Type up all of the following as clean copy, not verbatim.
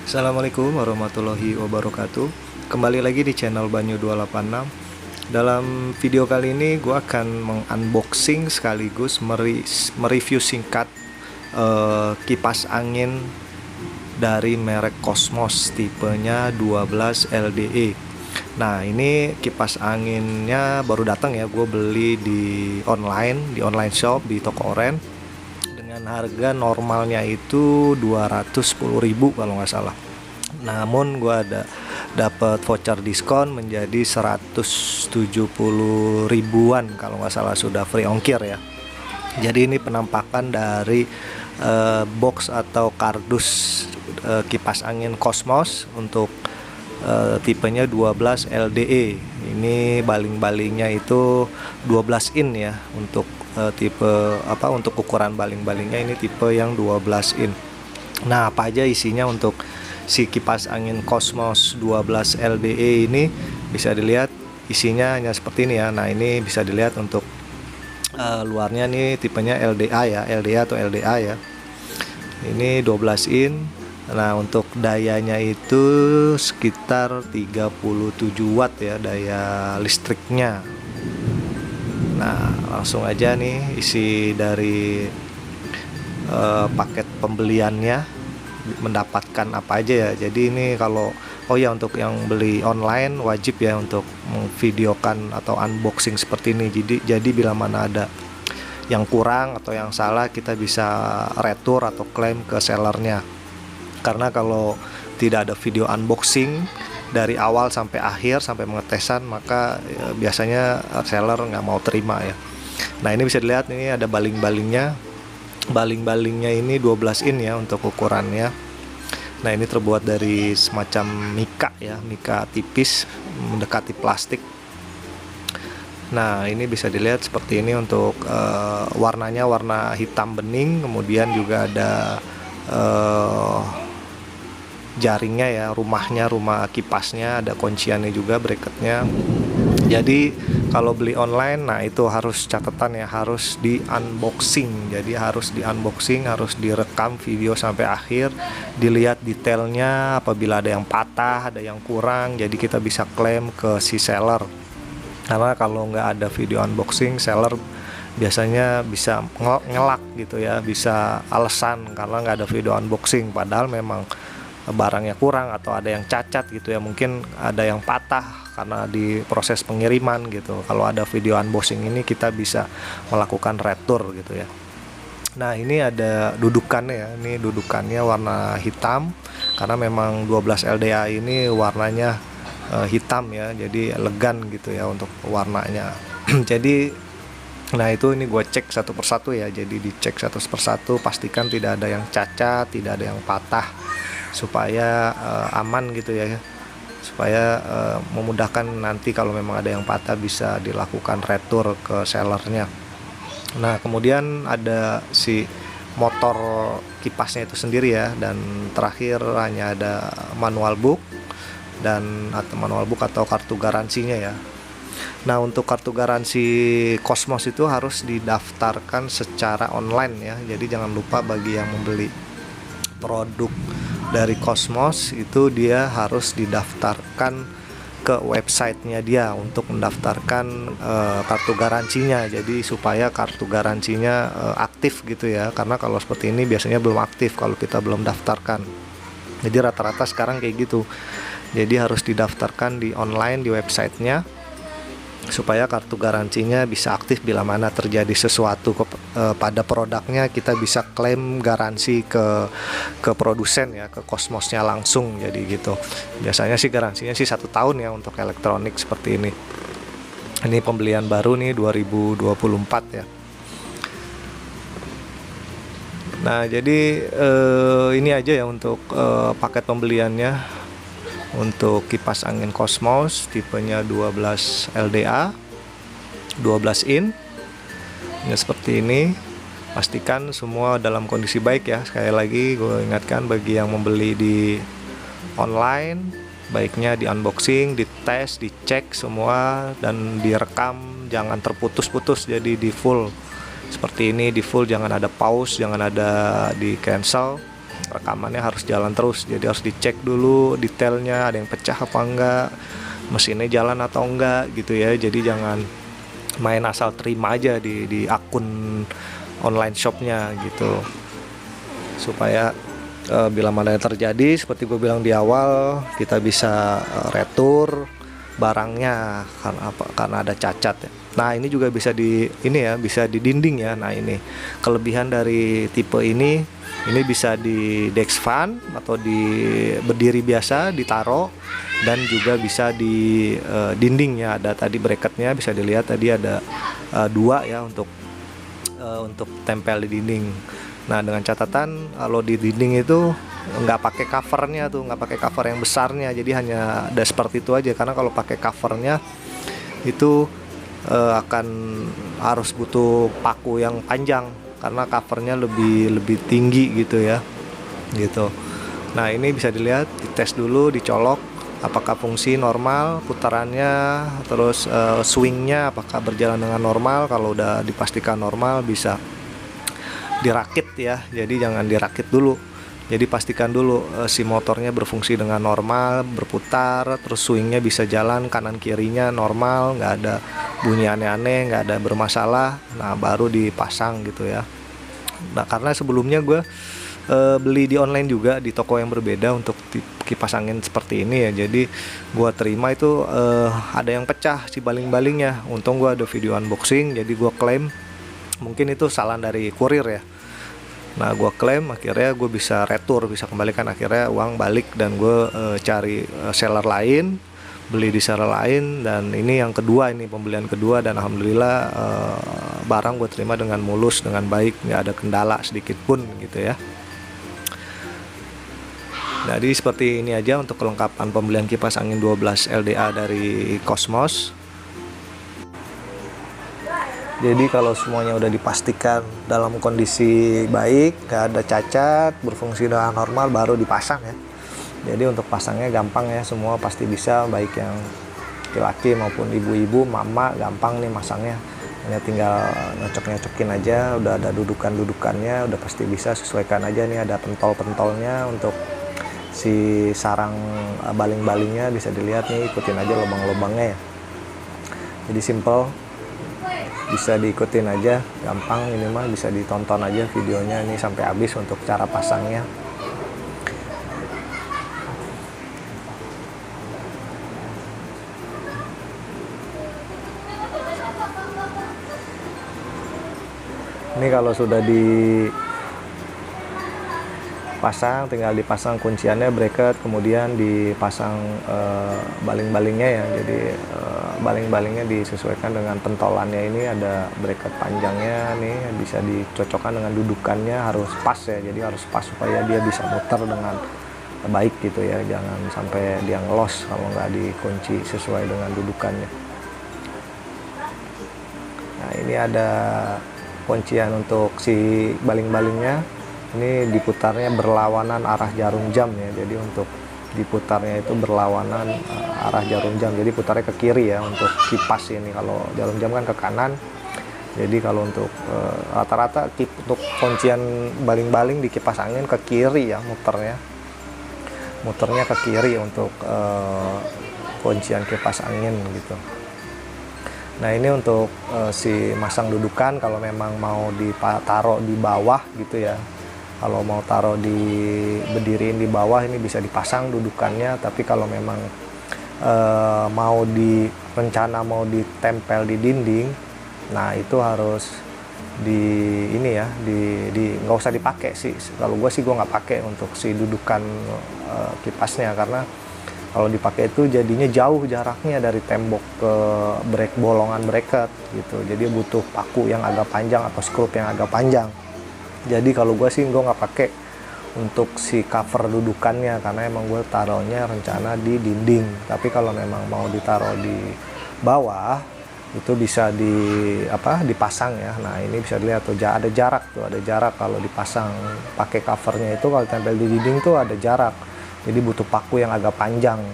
Assalamualaikum warahmatullahi wabarakatuh. Kembali lagi di channel Banyu 286. Dalam video kali ini gue akan mengunboxing sekaligus mereview singkat kipas angin dari merek Cosmos tipenya 12 LDE. Nah, ini kipas anginnya baru datang ya. Gue beli di online shop di toko oren dengan harga normalnya itu 210.000 kalau nggak salah. Namun gue dapat voucher diskon menjadi 170 ribuan kalau nggak salah, sudah free ongkir ya. Jadi ini penampakan dari box atau kardus kipas angin Cosmos untuk tipenya 12 LDE. Ini baling-balingnya itu 12 in ya, untuk untuk ukuran baling-balingnya ini tipe yang 12 in. Nah, apa aja isinya untuk si kipas angin Cosmos 12 LDE ini? Bisa dilihat isinya hanya seperti ini ya. Nah, ini bisa dilihat untuk luarnya nih tipenya LDA ya, LDA atau LDA ya. Ini 12 in. Nah, untuk dayanya itu sekitar 37 watt ya daya listriknya. Nah, langsung aja nih isi dari paket pembeliannya, mendapatkan apa aja ya. Jadi ini kalau untuk yang beli online wajib ya untuk memvideokan atau unboxing seperti ini. Jadi bila mana ada yang kurang atau yang salah, kita bisa retur atau klaim ke sellernya. Karena kalau tidak ada video unboxing dari awal sampai akhir, sampai pengetesan, maka biasanya seller nggak mau terima ya. Nah, ini bisa dilihat, ini ada baling-balingnya. Baling-balingnya ini 12 in ya untuk ukurannya. Nah, ini terbuat dari semacam mika ya, mika tipis mendekati plastik. Nah, ini bisa dilihat seperti ini untuk warnanya, warna hitam bening. Kemudian juga ada jaringnya ya, rumah kipasnya, ada kunciannya juga, bracketnya. Jadi kalau beli online, nah itu harus catatan ya, harus di unboxing. Jadi harus di unboxing, harus direkam video sampai akhir, dilihat detailnya. Apabila ada yang patah, ada yang kurang, jadi kita bisa klaim ke si seller. Karena kalau nggak ada video unboxing, seller biasanya bisa ngelak gitu ya, bisa alasan karena nggak ada video unboxing, padahal memang barangnya kurang atau ada yang cacat gitu ya, mungkin ada yang patah karena di proses pengiriman gitu. Kalau ada video unboxing ini, kita bisa melakukan retur gitu ya. Nah, ini ada dudukannya ya, ini dudukannya warna hitam karena memang 12 LDA ini warnanya hitam ya, jadi elegan gitu ya untuk warnanya. Jadi nah, itu ini gue cek satu persatu ya, jadi dicek satu persatu, pastikan tidak ada yang cacat, tidak ada yang patah, supaya aman gitu ya, supaya memudahkan nanti kalau memang ada yang patah bisa dilakukan retur ke sellernya. Nah, kemudian ada si motor kipasnya itu sendiri ya, dan terakhir hanya ada manual book atau kartu garansinya ya. Nah, untuk kartu garansi Cosmos itu harus didaftarkan secara online ya. Jadi jangan lupa bagi yang membeli produk dari Cosmos itu, dia harus didaftarkan ke websitenya dia untuk mendaftarkan kartu garansinya. Jadi supaya kartu garansinya aktif gitu ya, karena kalau seperti ini biasanya belum aktif kalau kita belum daftarkan. Jadi rata-rata sekarang kayak gitu. Jadi harus didaftarkan di online, di websitenya, supaya kartu garansinya bisa aktif. Bila mana terjadi sesuatu pada produknya, kita bisa klaim garansi ke produsen ya, ke Cosmosnya langsung. Jadi gitu. Biasanya sih garansinya sih 1 tahun ya untuk elektronik seperti ini. Ini pembelian baru nih 2024 ya. Nah, jadi ini aja ya untuk paket pembeliannya untuk kipas angin Cosmos tipenya 12 LDA 12 in. Ini seperti ini. Pastikan semua dalam kondisi baik ya. Sekali lagi gue ingatkan, bagi yang membeli di online, baiknya di unboxing, dites, dicek semua, dan direkam, jangan terputus-putus. Jadi di full seperti ini, di full, jangan ada pause, jangan ada di cancel. rekamannya harus jalan terus, jadi harus dicek dulu detailnya, ada yang pecah apa enggak, mesinnya jalan atau enggak gitu ya. Jadi jangan main asal terima aja di akun online shopnya gitu, supaya bila mana yang terjadi seperti gue bilang di awal, kita bisa retur barangnya karena ada cacat ya. Nah ini juga bisa bisa di dinding ya. Nah ini kelebihan dari tipe ini bisa di desk fan atau di berdiri biasa ditaruh, dan juga bisa di dindingnya. Ada tadi bracketnya, bisa dilihat tadi ada dua ya untuk tempel di dinding. Nah dengan catatan kalau di dinding itu nggak pakai covernya tuh, nggak pakai cover yang besarnya, jadi hanya ada seperti itu aja. Karena kalau pakai covernya itu akan harus butuh paku yang panjang, karena covernya lebih tinggi gitu ya, gitu. Nah ini bisa dilihat, dites dulu, dicolok apakah fungsi normal putarannya, terus swingnya apakah berjalan dengan normal. Kalau udah dipastikan normal, bisa dirakit ya. Jadi jangan dirakit dulu, jadi pastikan dulu si motornya berfungsi dengan normal, berputar, terus swingnya bisa jalan kanan kirinya normal, nggak ada bunyi aneh-aneh, nggak ada bermasalah. Nah baru dipasang gitu ya. Nah karena sebelumnya gue beli di online juga di toko yang berbeda untuk kipas angin seperti ini ya. Jadi gue terima itu ada yang pecah si baling-balingnya. Untung gue ada video unboxing, jadi gue klaim. Mungkin itu salah dari kurir ya. Nah gue klaim, akhirnya gue bisa retur, bisa kembalikan akhirnya uang balik, dan gue cari seller lain, beli di seller lain. Dan ini yang kedua, ini pembelian kedua, dan alhamdulillah barang gue terima dengan mulus, dengan baik, nggak ada kendala sedikit pun gitu ya. Jadi seperti ini aja untuk kelengkapan pembelian kipas angin 12 LDA dari Cosmos. Jadi kalau semuanya udah dipastikan dalam kondisi baik, gak ada cacat, berfungsi dengan normal, baru dipasang ya. Jadi untuk pasangnya gampang ya, semua pasti bisa, baik yang laki-laki maupun ibu-ibu, mama, gampang nih masangnya. Hanya tinggal nyocok-nyocokin aja, udah ada dudukan-dudukannya, udah pasti bisa. Sesuaikan aja nih, ada pentol-pentolnya untuk si sarang baling-balingnya, bisa dilihat nih, ikutin aja lubang-lubangnya ya. Jadi simple, bisa diikutin aja, gampang. Ini mah bisa ditonton aja videonya ini sampai habis untuk cara pasangnya. Ini kalau sudah dipasang, tinggal dipasang kunciannya, bracket, kemudian dipasang baling-balingnya ya. Jadi baling-balingnya disesuaikan dengan pentolannya. Ini ada bracket panjangnya nih, bisa dicocokkan dengan dudukannya, harus pas ya. Jadi harus pas supaya dia bisa muter dengan baik gitu ya, jangan sampai dia ngelos kalau nggak dikunci sesuai dengan dudukannya. Nah ini ada kuncian untuk si baling-balingnya. Ini diputarnya berlawanan arah jarum jam ya, jadi untuk diputarnya itu berlawanan arah jarum jam, jadi putarnya ke kiri ya untuk kipas ini. Kalau jarum jam kan ke kanan, jadi kalau untuk rata-rata untuk kuncian baling-baling di kipas angin ke kiri ya, muternya ke kiri untuk kuncian kipas angin gitu. Nah ini untuk si masang dudukan, kalau memang mau ditaruh di bawah gitu ya, kalau mau taruh berdiriin di bawah, ini bisa dipasang dudukannya. Tapi kalau memang mau mau ditempel di dinding, nah itu harus nggak usah dipakai sih. Kalau gue nggak pakai untuk si dudukan kipasnya, karena kalau dipakai itu jadinya jauh jaraknya dari tembok ke bolongan bracket gitu. Jadi butuh paku yang agak panjang atau skrup yang agak panjang. Jadi kalau gue nggak pakai untuk si cover dudukannya, karena emang gue taruhnya rencana di dinding. Tapi kalau memang mau ditaruh di bawah, itu bisa dipasang ya. Nah ini bisa dilihat tuh ada jarak kalau dipasang pakai covernya itu. Kalau tempel di dinding tuh ada jarak, jadi butuh paku yang agak panjang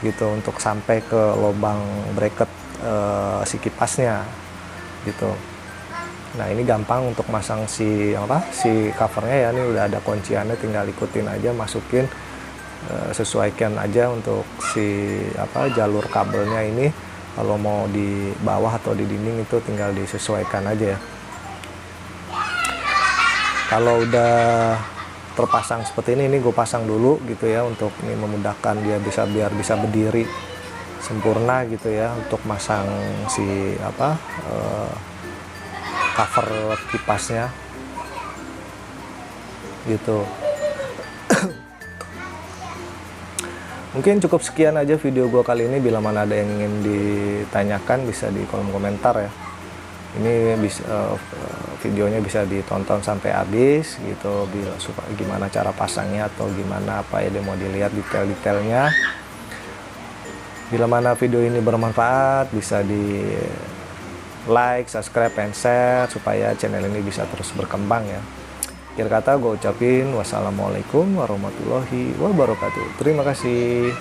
gitu untuk sampai ke lubang bracket si kipasnya gitu. Nah ini gampang untuk masang si covernya ya, ini udah ada kunciannya, tinggal ikutin aja, masukin, sesuaikan aja untuk si jalur kabelnya ini. Kalau mau di bawah atau di dinding itu tinggal disesuaikan aja ya. Kalau udah terpasang seperti ini gue pasang dulu gitu ya, untuk ini memudahkan dia biar bisa berdiri sempurna gitu ya, untuk masang si cover kipasnya gitu. Mungkin cukup sekian aja video gue kali ini. Bila mana ada yang ingin ditanyakan bisa di kolom komentar ya. Ini bisa videonya bisa ditonton sampai habis gitu, supaya gimana cara pasangnya atau gimana apa ya, dia mau dilihat detail-detailnya. Bila mana video ini bermanfaat bisa di like, subscribe, and share supaya channel ini bisa terus berkembang ya. Akhir kata gue ucapin wassalamualaikum warahmatullahi wabarakatuh. Terima kasih.